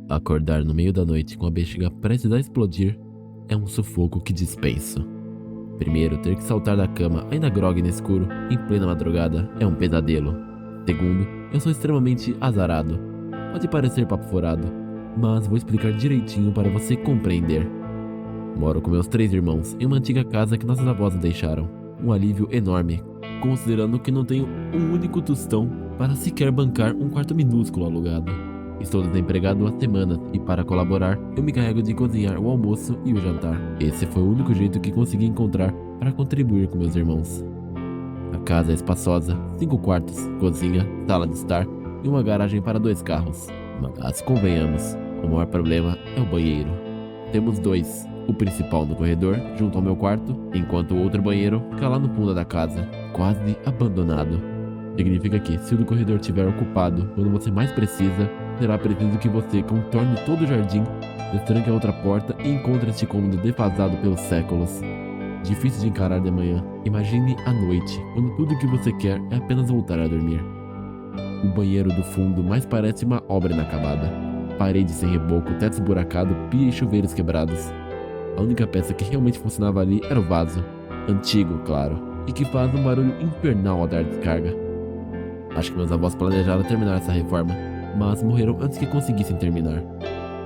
Acordar no meio da noite com a bexiga prestes a explodir é um sufoco que dispenso. Primeiro, ter que saltar da cama ainda grogue no escuro, em plena madrugada, é um pesadelo. Segundo, eu sou extremamente azarado. Pode parecer papo furado, mas vou explicar direitinho para você compreender. Moro com meus 3 irmãos em uma antiga casa que nossas avós nos deixaram. Um alívio enorme, considerando que não tenho um único tostão para sequer bancar um quarto minúsculo alugado. Estou desempregado há semanas e, para colaborar, eu me carrego de cozinhar o almoço e o jantar. Esse foi o único jeito que consegui encontrar para contribuir com meus irmãos. A casa é espaçosa, 5 quartos, cozinha, sala de estar e uma garagem para 2 carros. Mas convenhamos, o maior problema é o banheiro. Temos 2, o principal no corredor, junto ao meu quarto, enquanto o outro banheiro fica lá no fundo da casa, quase abandonado. Significa que, se o do corredor estiver ocupado quando você mais precisa, será preciso que você contorne todo o jardim, destranque a outra porta e encontre este cômodo defasado pelos séculos. Difícil de encarar de manhã. Imagine à noite, quando tudo o que você quer é apenas voltar a dormir. O banheiro do fundo mais parece uma obra inacabada. Parede sem reboco, teto esburacado, pia e chuveiros quebrados. A única peça que realmente funcionava ali era o vaso. Antigo, claro, e que faz um barulho infernal ao dar descarga. Acho que meus avós planejaram terminar essa reforma, mas morreram antes que conseguissem terminar.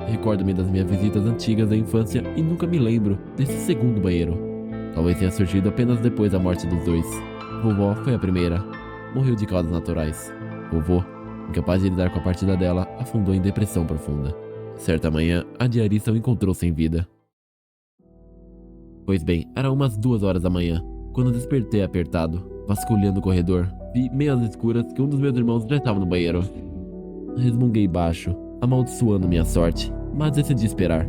Recordo-me das minhas visitas antigas da infância e nunca me lembro desse segundo banheiro. Talvez tenha surgido apenas depois da morte dos 2. Vovó foi a primeira. Morreu de causas naturais. Vovô, incapaz de lidar com a partida dela, afundou em depressão profunda. Certa manhã, a diarista o encontrou sem vida. Pois bem, era umas 2 horas da manhã, quando despertei apertado, vasculhando o corredor. Vi meio às escuras que um dos meus irmãos já estava no banheiro. Resmunguei baixo, amaldiçoando minha sorte, mas decidi esperar.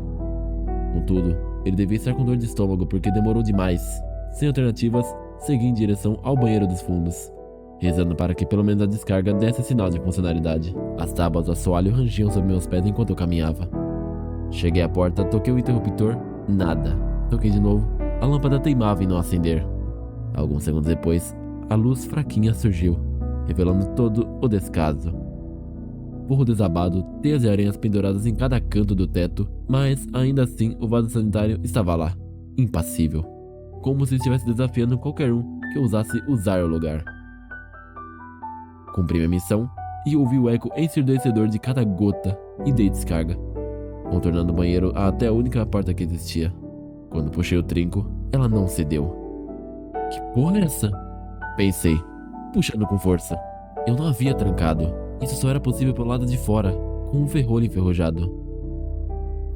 Contudo, ele devia estar com dor de estômago porque demorou demais. Sem alternativas, segui em direção ao banheiro dos fundos, rezando para que pelo menos a descarga desse sinal de funcionalidade. As tábuas do assoalho rangiam sob meus pés enquanto eu caminhava. Cheguei à porta, toquei o interruptor, nada. Toquei de novo, a lâmpada teimava em não acender. Alguns segundos depois, a luz fraquinha surgiu, revelando todo o descaso. Forro desabado, teias e aranhas penduradas em cada canto do teto, mas ainda assim o vaso sanitário estava lá, impassível, como se estivesse desafiando qualquer um que ousasse usar o lugar. Cumpri minha missão e ouvi o eco ensurdecedor de cada gota e dei descarga, contornando o banheiro até a única porta que existia. Quando puxei o trinco, ela não cedeu. Que porra é essa? Pensei, puxando com força. Eu não havia trancado. Isso só era possível pelo lado de fora, com um ferrolho enferrujado.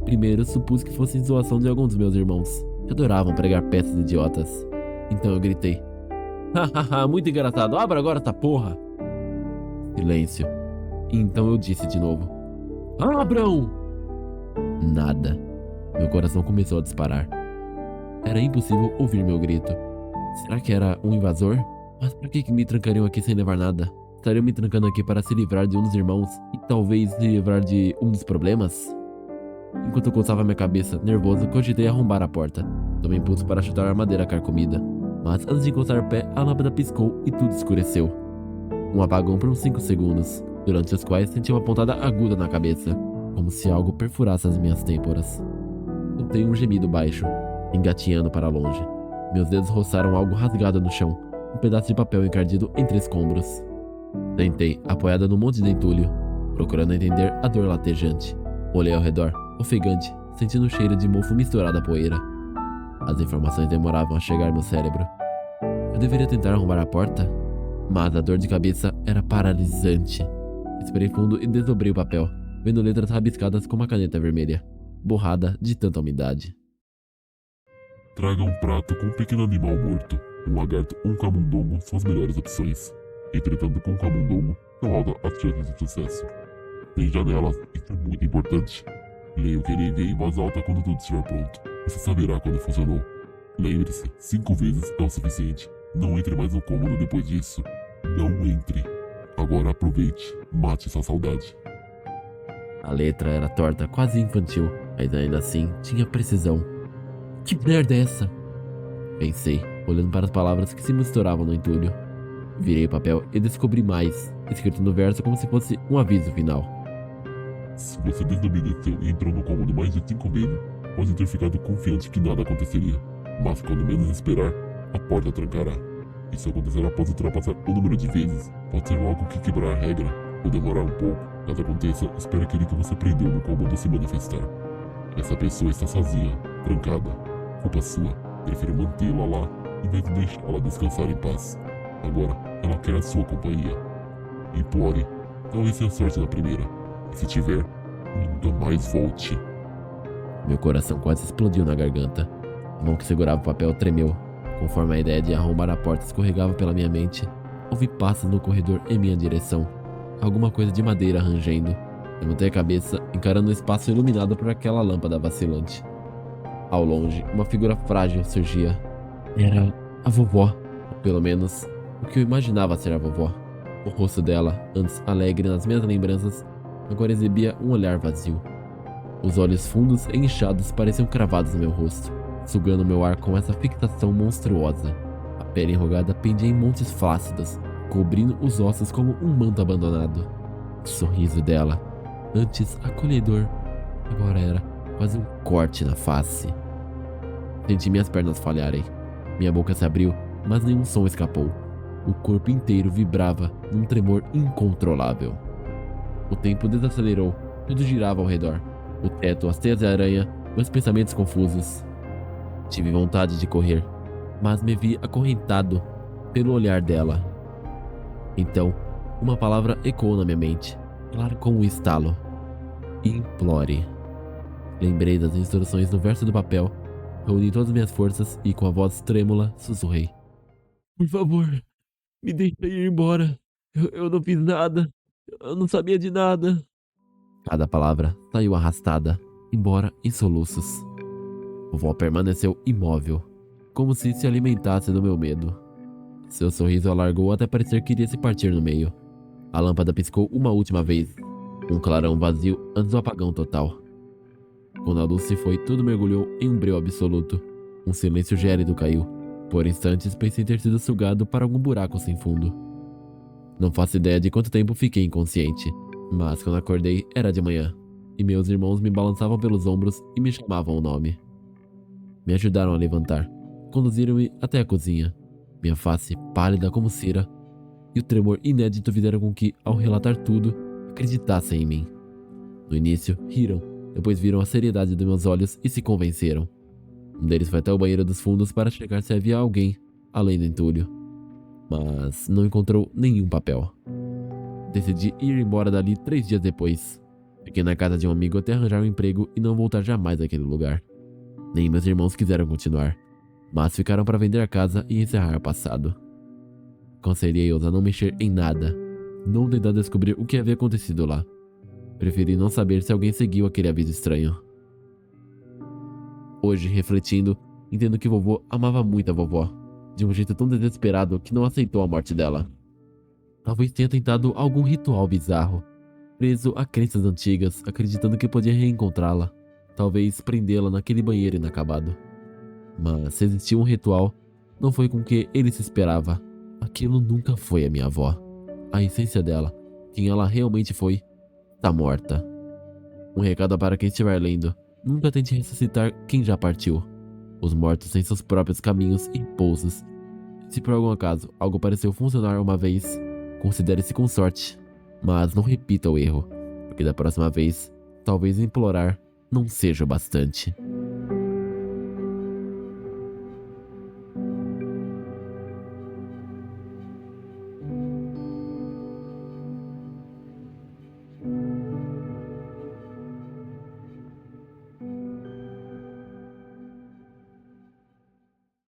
Primeiro supus que fosse zoação de algum dos meus irmãos, que adoravam pregar peças idiotas. Então eu gritei: hahaha, muito engraçado, abra agora essa porra! Silêncio. E então eu disse de novo: abram! Nada. Meu coração começou a disparar. Era impossível ouvir meu grito. Será que era um invasor? Mas por que me trancariam aqui sem levar nada? Estariam me trancando aqui para se livrar de um dos irmãos e talvez se livrar de um dos problemas? Enquanto eu coçava minha cabeça, nervoso, cogitei arrombar a porta. Tomei impulso para chutar a madeira carcomida. Mas antes de encostar o pé, a lâmpada piscou e tudo escureceu. Um apagão por uns 5 segundos, durante os quais senti uma pontada aguda na cabeça, como se algo perfurasse as minhas têmporas. Soltei um gemido baixo, engatinhando para longe. Meus dedos roçaram algo rasgado no chão, um pedaço de papel encardido entre escombros. Sentei, apoiada num monte de entulho, procurando entender a dor latejante. Olhei ao redor, ofegante, sentindo o cheiro de mofo misturado à poeira. As informações demoravam a chegar ao meu cérebro. Eu deveria tentar arrombar a porta? Mas a dor de cabeça era paralisante. Respirei fundo e desdobrei o papel, vendo letras rabiscadas com uma caneta vermelha, borrada de tanta umidade. Traga um prato com um pequeno animal morto. Um lagarto ou um camundongo são as melhores opções. Entretanto, com o camundongo, não alta as chances de sucesso. Tem janelas, isso é muito importante. Leia o que ele envia em voz alta quando tudo estiver pronto. Você saberá quando funcionou. Lembre-se, 5 vezes é o suficiente. Não entre mais no cômodo depois disso. Não entre. Agora aproveite, mate essa saudade. A letra era torta, quase infantil, mas ainda assim tinha precisão. Que merda é essa? Pensei, olhando para as palavras que se misturavam no entulho. Virei o papel e descobri mais, escrito no verso como se fosse um aviso final. Se você desobedeceu e entrou no cômodo mais de 5 vezes, pode ter ficado confiante que nada aconteceria. Mas quando menos esperar, a porta trancará. Isso acontecerá após ultrapassar o número de vezes. Pode ser algo que quebrar a regra, ou demorar um pouco. Caso aconteça, espere aquele que você prendeu no cômodo se manifestar. Essa pessoa está sozinha, trancada. Culpa sua. Prefiro mantê-la lá em vez de deixá-la descansar em paz. Agora, ela quer a sua companhia. Implore. Talvez seja a sorte da primeira. E se tiver, nunca mais volte. Meu coração quase explodiu na garganta. A mão que segurava o papel tremeu. Conforme a ideia de arrombar a porta escorregava pela minha mente, ouvi passos no corredor em minha direção. Alguma coisa de madeira rangendo. Levantei a cabeça, encarando o espaço iluminado por aquela lâmpada vacilante. Ao longe, uma figura frágil surgia. Era a vovó. Ou pelo menos, o que eu imaginava ser a vovó. O rosto dela, antes alegre nas minhas lembranças, agora exibia um olhar vazio. Os olhos fundos e inchados pareciam cravados no meu rosto, sugando meu ar com essa fixação monstruosa. A pele enrugada pendia em montes flácidos, cobrindo os ossos como um manto abandonado. O sorriso dela, antes acolhedor, agora era quase um corte na face. Senti minhas pernas falharem. Minha boca se abriu, mas nenhum som escapou. O corpo inteiro vibrava num tremor incontrolável. O tempo desacelerou, tudo girava ao redor. O teto, as teias de aranha, meus pensamentos confusos. Tive vontade de correr, mas me vi acorrentado pelo olhar dela. Então, uma palavra ecoou na minha mente, claro como um estalo. Implore. Lembrei das instruções no verso do papel, reuni todas as minhas forças e, com a voz trêmula, sussurrei. Por favor, me deixe ir embora. Eu não fiz nada. Eu não sabia de nada. Cada palavra saiu arrastada, embora em soluços. Vovó permaneceu imóvel, como se alimentasse do meu medo. Seu sorriso alargou até parecer que iria se partir no meio. A lâmpada piscou uma última vez, um clarão vazio antes do apagão total. Quando a luz se foi, tudo mergulhou em um breu absoluto. Um silêncio gélido caiu. Por instantes pensei ter sido sugado para algum buraco sem fundo. Não faço ideia de quanto tempo fiquei inconsciente, mas quando acordei era de manhã, e meus irmãos me balançavam pelos ombros e me chamavam o nome. Me ajudaram a levantar, conduziram-me até a cozinha. Minha face pálida como cera, e o tremor inédito fizeram com que, ao relatar tudo, acreditassem em mim. No início, riram, depois viram a seriedade dos meus olhos e se convenceram. Um deles foi até o banheiro dos fundos para checar se havia alguém, além do entulho. Mas não encontrou nenhum papel. Decidi ir embora dali 3 dias depois. Fiquei na casa de um amigo até arranjar um emprego e não voltar jamais àquele lugar. Nem meus irmãos quiseram continuar, mas ficaram para vender a casa e encerrar o passado. Aconselhei-os a não mexer em nada, não tentar descobrir o que havia acontecido lá. Preferi não saber se alguém seguiu aquele aviso estranho. Hoje, refletindo, entendo que vovô amava muito a vovó, de um jeito tão desesperado que não aceitou a morte dela. Talvez tenha tentado algum ritual bizarro, preso a crenças antigas, acreditando que podia reencontrá-la, talvez prendê-la naquele banheiro inacabado. Mas se existia um ritual, não foi com que ele se esperava. Aquilo nunca foi a minha avó. A essência dela, quem ela realmente foi, tá morta. Um recado para quem estiver lendo: nunca tente ressuscitar quem já partiu. Os mortos têm seus próprios caminhos e pousos. Se por algum acaso algo pareceu funcionar uma vez, considere-se com sorte, mas não repita o erro, porque da próxima vez, talvez implorar não seja o bastante.